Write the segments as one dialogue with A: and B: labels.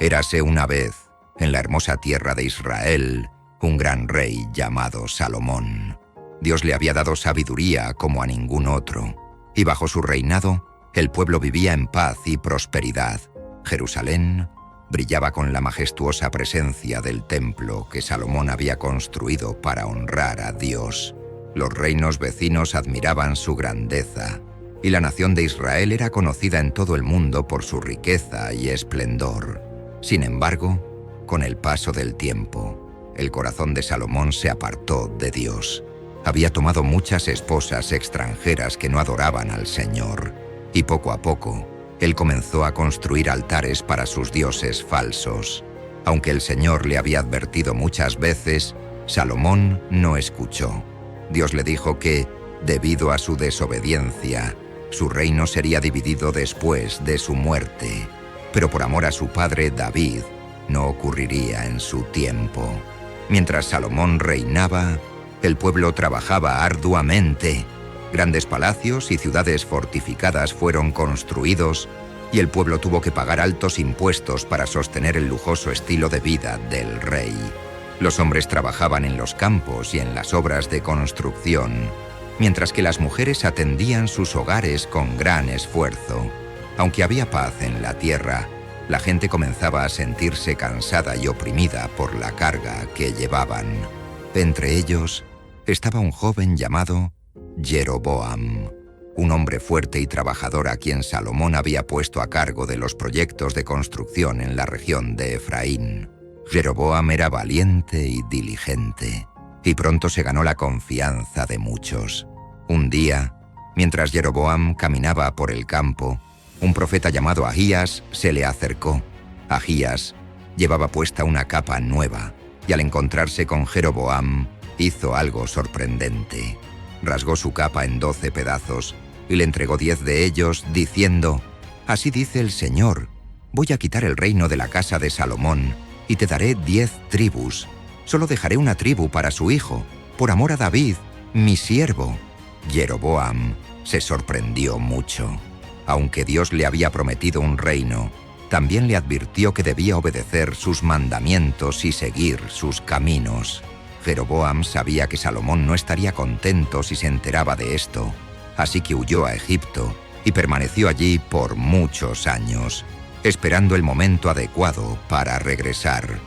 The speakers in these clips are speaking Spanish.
A: Érase una vez, en la hermosa tierra de Israel, un gran rey llamado Salomón. Dios le había dado sabiduría como a ningún otro, y bajo su reinado, el pueblo vivía en paz y prosperidad. Jerusalén brillaba con la majestuosa presencia del templo que Salomón había construido para honrar a Dios. Los reinos vecinos admiraban su grandeza, y la nación de Israel era conocida en todo el mundo por su riqueza y esplendor. Sin embargo, con el paso del tiempo, el corazón de Salomón se apartó de Dios. Había tomado muchas esposas extranjeras que no adoraban al Señor, y poco a poco, él comenzó a construir altares para sus dioses falsos. Aunque el Señor le había advertido muchas veces, Salomón no escuchó. Dios le dijo que, debido a su desobediencia, su reino sería dividido después de su muerte, pero por amor a su padre David, no ocurriría en su tiempo. Mientras Salomón reinaba, el pueblo trabajaba arduamente. Grandes palacios y ciudades fortificadas fueron construidos y el pueblo tuvo que pagar altos impuestos para sostener el lujoso estilo de vida del rey. Los hombres trabajaban en los campos y en las obras de construcción, mientras que las mujeres atendían sus hogares con gran esfuerzo. Aunque había paz en la tierra, la gente comenzaba a sentirse cansada y oprimida por la carga que llevaban. Entre ellos estaba un joven llamado Jeroboam, un hombre fuerte y trabajador a quien Salomón había puesto a cargo de los proyectos de construcción en la región de Efraín. Jeroboam era valiente y diligente, y pronto se ganó la confianza de muchos. Un día, mientras Jeroboam caminaba por el campo, un profeta llamado Ahías se le acercó. Ahías llevaba puesta una capa nueva, y al encontrarse con Jeroboam, hizo algo sorprendente. Rasgó su capa en 12 pedazos y le entregó 10 de ellos, diciendo: «Así dice el Señor, voy a quitar el reino de la casa de Salomón y te daré 10 tribus. Solo dejaré una tribu para su hijo, por amor a David, mi siervo». Jeroboam se sorprendió mucho. Aunque Dios le había prometido un reino, también le advirtió que debía obedecer sus mandamientos y seguir sus caminos. Jeroboam sabía que Salomón no estaría contento si se enteraba de esto, así que huyó a Egipto y permaneció allí por muchos años, esperando el momento adecuado para regresar.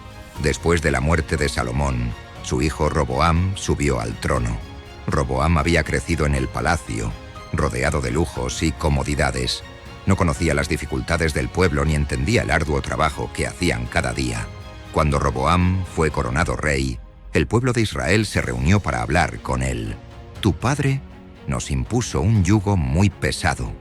A: Después de la muerte de Salomón, su hijo Roboam subió al trono. Roboam había crecido en el palacio, rodeado de lujos y comodidades. No conocía las dificultades del pueblo ni entendía el arduo trabajo que hacían cada día. Cuando Roboam fue coronado rey, el pueblo de Israel se reunió para hablar con él. «Tu padre nos impuso un yugo muy pesado»,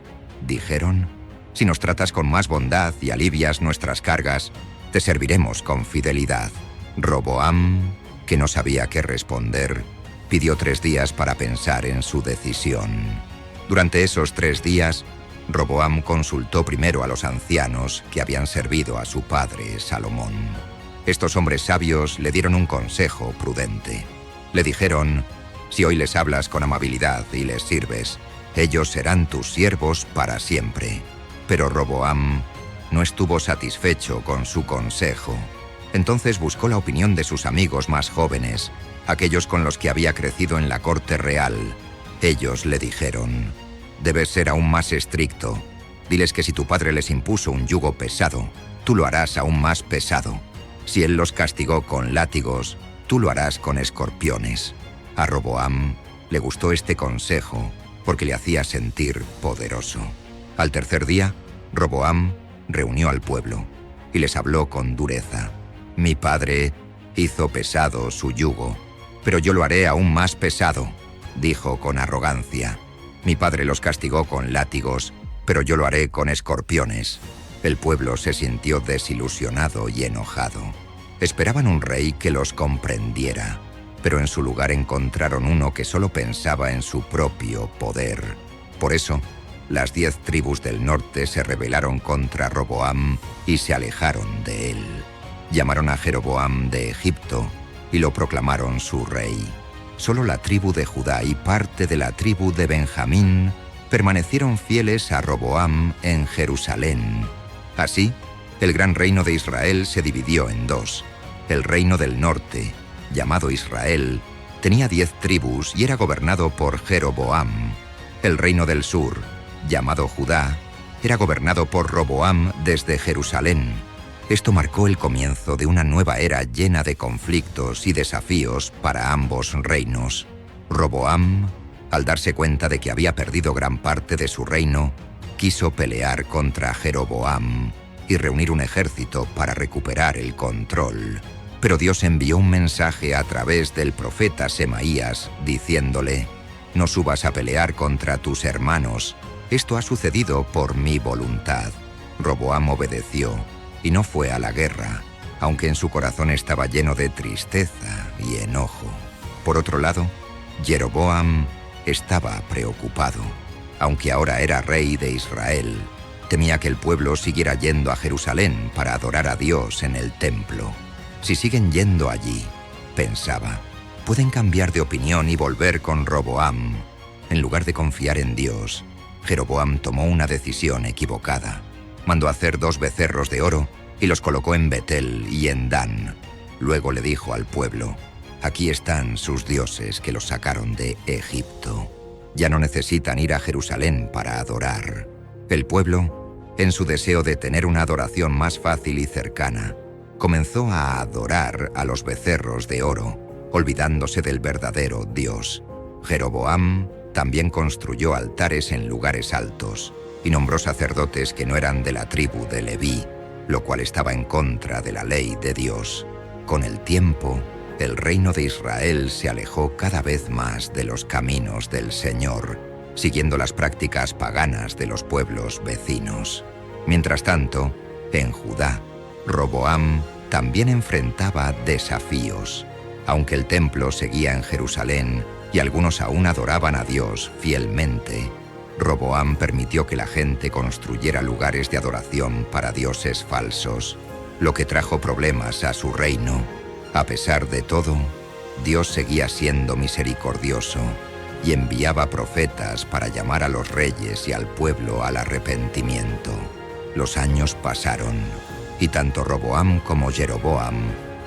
A: dijeron. «Si nos tratas con más bondad y alivias nuestras cargas, te serviremos con fidelidad». Roboam, que no sabía qué responder, pidió 3 días para pensar en su decisión. Durante esos 3 días, Roboam consultó primero a los ancianos que habían servido a su padre Salomón. Estos hombres sabios le dieron un consejo prudente. Le dijeron: «Si hoy les hablas con amabilidad y les sirves, ellos serán tus siervos para siempre». Pero Roboam no estuvo satisfecho con su consejo. Entonces buscó la opinión de sus amigos más jóvenes, aquellos con los que había crecido en la corte real. Ellos le dijeron: «Debes ser aún más estricto. Diles que si tu padre les impuso un yugo pesado, tú lo harás aún más pesado. Si él los castigó con látigos, tú lo harás con escorpiones». A Roboam le gustó este consejo porque le hacía sentir poderoso. Al tercer día, Roboam reunió al pueblo y les habló con dureza. «Mi padre hizo pesado su yugo, pero yo lo haré aún más pesado», dijo con arrogancia. «Mi padre los castigó con látigos, pero yo lo haré con escorpiones». El pueblo se sintió desilusionado y enojado. Esperaban un rey que los comprendiera, pero en su lugar encontraron uno que solo pensaba en su propio poder. Por eso, las 10 tribus del norte se rebelaron contra Roboam y se alejaron de él. Llamaron a Jeroboam de Egipto y lo proclamaron su rey. Solo la tribu de Judá y parte de la tribu de Benjamín permanecieron fieles a Roboam en Jerusalén. Así, El gran reino de Israel se dividió en dos. El reino del norte, llamado Israel, tenía 10 tribus y era gobernado por Jeroboam. El reino del sur, llamado Judá, era gobernado por Roboam desde Jerusalén. Esto marcó el comienzo de una nueva era llena de conflictos y desafíos para ambos reinos. Roboam, al darse cuenta de que había perdido gran parte de su reino, quiso pelear contra Jeroboam y reunir un ejército para recuperar el control. Pero Dios envió un mensaje a través del profeta Semaías diciéndole: «No subas a pelear contra tus hermanos. Esto ha sucedido por mi voluntad». Roboam obedeció y no fue a la guerra, aunque en su corazón estaba lleno de tristeza y enojo. Por otro lado, Jeroboam estaba preocupado. Aunque ahora era rey de Israel, temía que el pueblo siguiera yendo a Jerusalén para adorar a Dios en el templo. Si siguen yendo allí, pensaba, pueden cambiar de opinión y volver con Roboam. En lugar de confiar en Dios, Jeroboam tomó una decisión equivocada. Mandó hacer 2 becerros de oro y los colocó en Betel y en Dan. Luego le dijo al pueblo: «Aquí están sus dioses que los sacaron de Egipto. Ya no necesitan ir a Jerusalén para adorar». El pueblo, en su deseo de tener una adoración más fácil y cercana, comenzó a adorar a los becerros de oro, olvidándose del verdadero Dios. Jeroboam también construyó altares en lugares altos y nombró sacerdotes que no eran de la tribu de Leví, lo cual estaba en contra de la ley de Dios. Con el tiempo, el reino de Israel se alejó cada vez más de los caminos del Señor, siguiendo las prácticas paganas de los pueblos vecinos. Mientras tanto, en Judá, Roboam también enfrentaba desafíos. Aunque el templo seguía en Jerusalén y algunos aún adoraban a Dios fielmente, Roboam permitió que la gente construyera lugares de adoración para dioses falsos, lo que trajo problemas a su reino. A pesar de todo, Dios seguía siendo misericordioso y enviaba profetas para llamar a los reyes y al pueblo al arrepentimiento. Los años pasaron y tanto Roboam como Jeroboam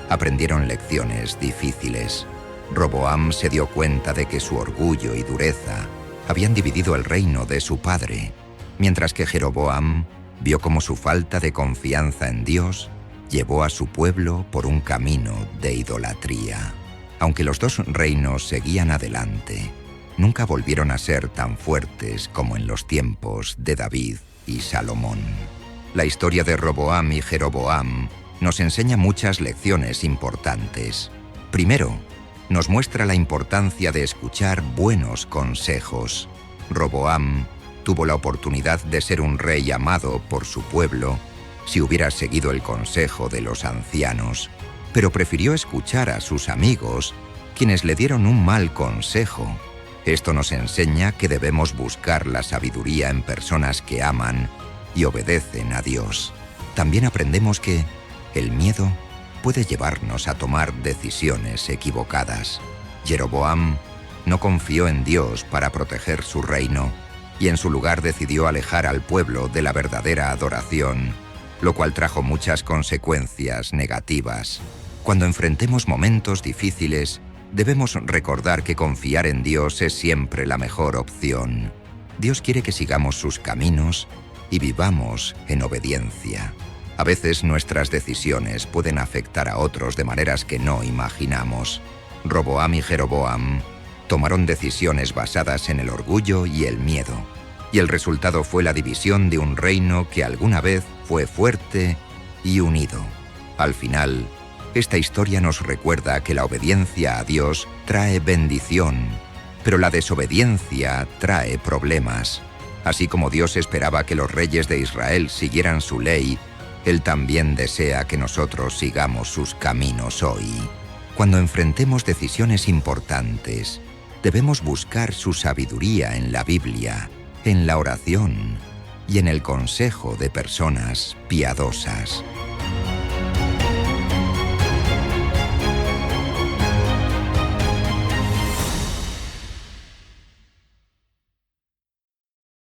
A: aprendieron lecciones difíciles. Roboam se dio cuenta de que su orgullo y dureza habían dividido el reino de su padre, mientras que Jeroboam vio cómo su falta de confianza en Dios llevó a su pueblo por un camino de idolatría. Aunque los 2 reinos seguían adelante, nunca volvieron a ser tan fuertes como en los tiempos de David y Salomón. La historia de Roboam y Jeroboam nos enseña muchas lecciones importantes. Primero, nos muestra la importancia de escuchar buenos consejos. Roboam tuvo la oportunidad de ser un rey amado por su pueblo si hubiera seguido el consejo de los ancianos, pero prefirió escuchar a sus amigos, quienes le dieron un mal consejo. Esto nos enseña que debemos buscar la sabiduría en personas que aman y obedecen a Dios. También aprendemos que el miedo puede llevarnos a tomar decisiones equivocadas. Jeroboam no confió en Dios para proteger su reino y en su lugar decidió alejar al pueblo de la verdadera adoración, lo cual trajo muchas consecuencias negativas. Cuando enfrentemos momentos difíciles, debemos recordar que confiar en Dios es siempre la mejor opción. Dios quiere que sigamos sus caminos y vivamos en obediencia. A veces nuestras decisiones pueden afectar a otros de maneras que no imaginamos. Roboam y Jeroboam tomaron decisiones basadas en el orgullo y el miedo, y el resultado fue la división de un reino que alguna vez fue fuerte y unido. Al final, esta historia nos recuerda que la obediencia a Dios trae bendición, pero la desobediencia trae problemas. Así como Dios esperaba que los reyes de Israel siguieran su ley, Él también desea que nosotros sigamos sus caminos hoy. Cuando enfrentemos decisiones importantes, debemos buscar su sabiduría en la Biblia, en la oración y en el consejo de personas piadosas.